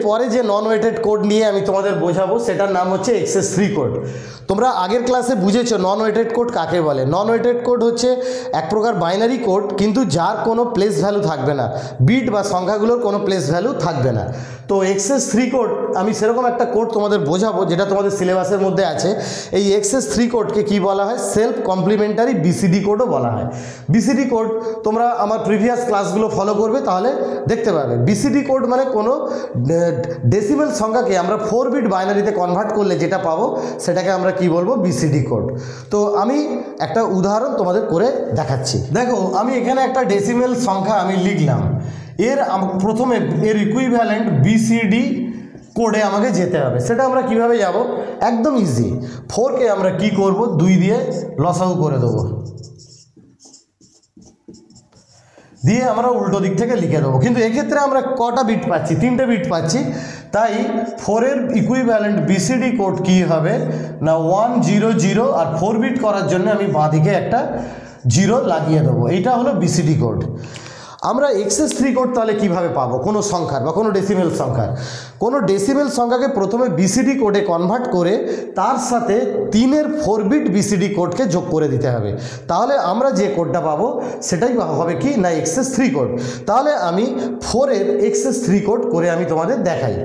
এরপরে যে নন weighted code নিয়ে আমি তোমাদের বোঝাবো সেটার নাম হচ্ছে XS3 কোড। তোমরা আগের ক্লাসে বুঝেছো নন ওয়েটেড কোড কাকে বলে। নন ওয়েটেড কোড হচ্ছে এক প্রকার বাইনারি কোড, কিন্তু যার কোনো প্লেস ভ্যালু থাকবে না, বিট বা সংখ্যাগুলোর কোনো প্লেস ভ্যালু থাকবে না। তো XS3 কোড আমি সেরকম একটা কোড তোমাদের বোঝাবো যেটা তোমাদের সিলেবাসের মধ্যে আছে। এই XS3 কোডকে কি বলা হয়? সেলফ কমপ্লিমেন্টারি বিসিডি কোডও বলা হয়। বিসিডি কোড তোমরা আমার প্রিভিয়াস ক্লাসগুলো ফলো করবে, তাহলে দেখতে পাবে। বিসিডি কোড মানে কোনো ডেসিমেল সংখ্যাকে আমরা 4 বিট বাইনারিতে কনভার্ট করলে যেটা পাবো সেটাকে আমরা কি বলবো? BCD code. তো আমি একটা উদাহরণ তোমাদের করে দেখাচ্ছি। দেখো, আমি এখানে একটা ডেসিমেল সংখ্যা আমি লিখলাম, এর প্রথমে এর ইকুইভ্যালেন্ট বিসিডি কোডে আমাকে যেতে হবে। সেটা আমরা কিভাবে যাব? একদম ইজি। 4কে আমরা কি করব? 2 দিয়ে লসাগু করে দেবো, দিয়ে আমরা উল্টো দিক থেকে লিখে দেবো। কিন্তু এক্ষেত্রে আমরা কটা বিট পাচ্ছি? 3টে বিট পাচ্ছি। তাই 4-এর ইকুইভ্যালেন্ট বিসিডি কোড কি হবে না 100, আর 4 বিট করার জন্য আমি বাঁ দিকে একটা 0 লাগিয়ে দেবো। এইটা হলো বিসিডি কোড। আমরা XS3 কোড তাহলে কিভাবে পাবো? কোনো সংখ্যার বা কোনো ডেসিমেল সংখ্যার, কোনো ডেসিমেল সংখ্যাকে প্রথমে বিসিডি কোডে কনভার্ট করে তার সাথে 3-এর 4 বিট বিসিডি কোডকে যোগ করে দিতে হবে। তাহলে আমরা যে কোডটা পাবো সেটাই হবে কি না XS3 কোড। তাহলে আমি 4-এর XS3 কোড করে আমি তোমাদের দেখাই।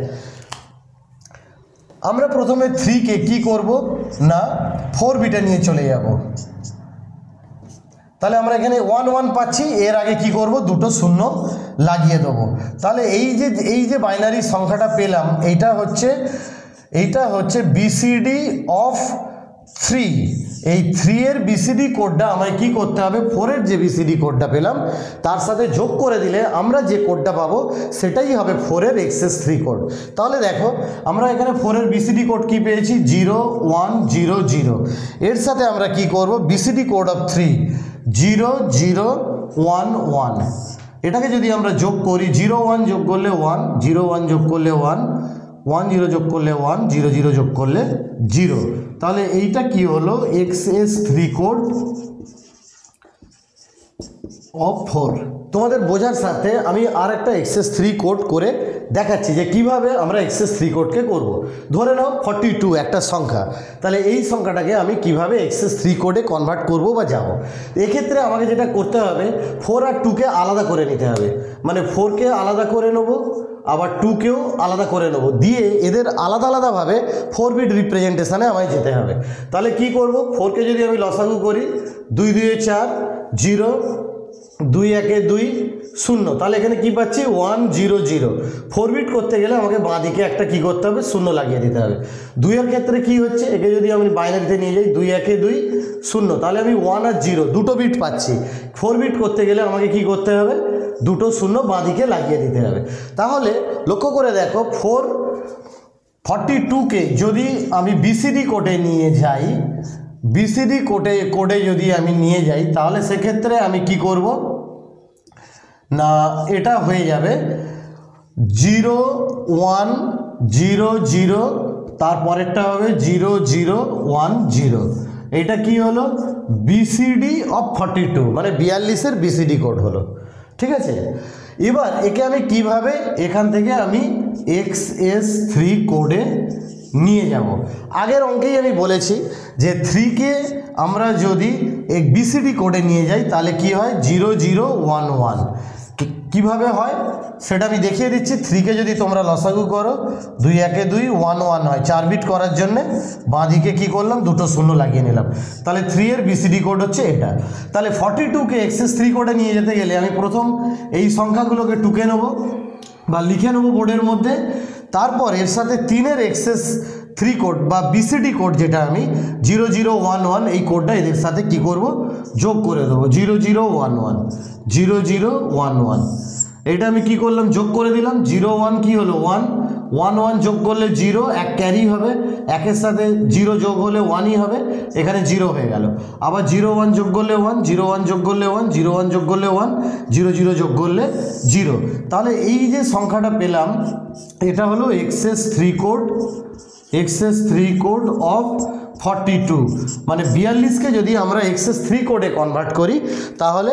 আমরা প্রথমে 3কে কি করব না 4 বিটে নিয়ে চলে যাব। তাহলে আমরা এখানে 1 1 পাচ্ছি, এর আগে কি করব? দুটো শূন্য লাগিয়ে দেবো। তাহলে এই যে বাইনারি সংখ্যাটা পেলাম, এইটা হচ্ছে বিসিডি অফ 3। এই 3-এর বিসিডি কোডটা আমায় কি করতে হবে? 4-এর যে বিসিডি কোডটা পেলাম তার সাথে যোগ করে দিলে আমরা যে কোডটা পাবো সেটাই হবে 4-এর XS3 কোড। তাহলে দেখো, আমরা এখানে 4-এর বিসিডি কোড কি পেয়েছি? 0 1 0 0। এর সাথে আমরা কি করব? BCD code of 3 0 0 1 1। এটাকে যদি আমরা যোগ করি, 0 1 যোগ করলে 1, 0 1 যোগ করলে 1, 1 0 যোগ করলে 1, 0 0 যোগ করলে 0। তাহলে এইটা কি হলো? XS3 code of 4। তোমাদের বোঝার সাথে আমি আর একটা XS3 কোড করে দেখাচ্ছি যে কিভাবে আমরা XS3 কোডকে করব। ধরে নাও 42 একটা সংখ্যা, তাহলে এই সংখ্যাটাকে আমি কিভাবে XS3 কোডে কনভার্ট করব বা যাব। এক্ষেত্রে আমাকে যেটা করতে হবে, 4 আর 2কে আলাদা করে নিতে হবে। মানে 4কে আলাদা করে নেব, আবার 2কেও আলাদা করে নেব, দিয়ে এদের আলাদা আলাদাভাবে 4 বিট রিপ্রেজেন্টেশানে আমায় যেতে হবে। তাহলে কি করব? 4কে যদি আমি লসাগু করি, 2 2 4 0, 2 1 2 0। তাহলে এখানে কি পাচ্ছি? 1 0 0। 4 বিট করতে গেলে আমাকে বাঁ দিকে একটা কি করতে হবে? 0 লাগিয়ে দিতে হবে। 2-এর ক্ষেত্রে কি হচ্ছে? একে যদি আমি বাইনারিতে নিয়ে যাই, 2 1 2 0, তাহলে আমি 1 আর 0 দুটো বিট পাচ্ছি। 4 বিট করতে গেলে আমাকে কি করতে হবে? দুটো 0 বাঁ দিকে লাগিয়ে দিতে হবে। তাহলে লক্ষ্য করে দেখো, 42কে যদি আমি বিসিডি কোডে নিয়ে যাই, বিসিডি কোডে যদি আমি নিয়ে যাই, তাহলে সেক্ষেত্রে আমি কি করব না এটা হয়ে যাবে 0 1 0 0, তারপরেরটা হবে 0 0 1 0। এটা কি হলো? বিসিডি অফ 42, মানে 42-এর বিসিডি কোড হলো। ঠিক আছে, এবার একে আমি কিভাবে এখান থেকে আমি XS3 কোডে নিয়ে যাব। আগের অঙ্কেই আমি বলেছি যে 3কে আমরা যদি বিসিডি কোডে নিয়ে যাই তাহলে কি হয়? 0 0 1 1। কিভাবে হয় সেটা আমি দেখিয়ে দিচ্ছি। 3কে যদি তোমরা লসাগু করো, 2 1 2 1 1 হয়। 4 বিট করার জন্যে বাঁ দিকে কী করলাম? দুটো 0 লাগিয়ে নিলাম। তাহলে 3-এর বিসিডি কোড হচ্ছে এটা। তাহলে 42কে XS3 কোডে নিয়ে যেতে গেলে আমি প্রথম এই সংখ্যাগুলোকে টুকে নেবো বা লিখে নেবো বোর্ডের মধ্যে। তারপর এর সাথে 3-এর XS3 কোড বা বিসিডি কোড যেটা আমি 0 0 1 1, এই কোডটা এদের সাথে কি করব? যোগ করে দেবো। 0 0 1 1 0 0 1 1। এটা আমি কি করলাম? যোগ করে দিলাম। 0 1 কি হলো? 1 1 1 যোগ করলে 0, এক ক্যারি হবে, একের সাথে 0 যোগ হলে 1ই হবে, এখানে 0 হয়ে গেল। আবার 0 1 যোগ করলে 1, 0 1 যোগ করলে 1, 0 1 যোগ করলে 1, 0 0 যোগ করলে 0। তাহলে এই যে সংখ্যাটা পেলাম এটা হলো XS3 কোড অফ 42, মানে 42কে যদি আমরা XS3 কোডে কনভার্ট করি তাহলে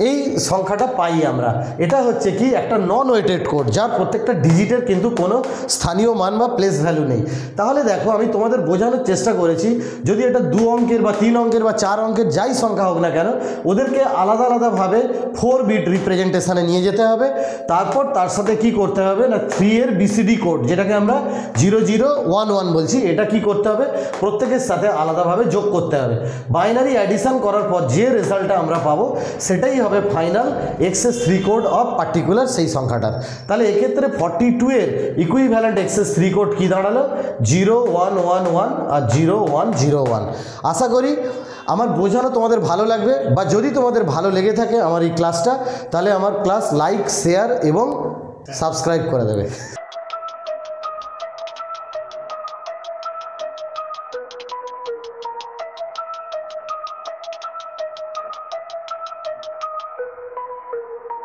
এই সংখ্যাটা পাই আমরা। এটা হচ্ছে কি একটা নন ওয়েটেড কোড, যার প্রত্যেকটা ডিজিটের কিন্তু কোনো স্থানীয় মান বা প্লেস ভ্যালু নেই। তাহলে দেখো আমি তোমাদের বোঝানোর চেষ্টা করেছি, যদি এটা 2 অঙ্কের বা 3 অঙ্কের বা 4 অঙ্কের যাই সংখ্যা হোক না কেন, ওদেরকে আলাদা আলাদাভাবে 4 বিট রিপ্রেজেন্টেশনে নিয়ে যেতে হবে। তারপর তার সাথে কি করতে হবে না 3 এর BCD কোড, যেটাকে আমরা 0011 বলছি, এটা কি করতে হবে প্রত্যেকের সাথে আলাদাভাবে যোগ করতে হবে। বাইনারি অ্যাডিশন করার পর যে রেজাল্টটা আমরা পাবো সেটাই হবে final XS3 code of particular সেই সংখ্যাটার। তাহলে এক্ষেত্রে 42 এর ইকুইভ্যালেন্ট XS3 কোড কি দাঁড়ালো 0111 আর 0101। আশা করি আমার বোঝানো তোমাদের ভালো লাগবে, বা যদি তোমাদের ভালো লেগে থাকে আমার এই ক্লাসটা, তাহলে আমার ক্লাস লাইক, শেয়ার এবং সাবস্ক্রাইব করে দেবে।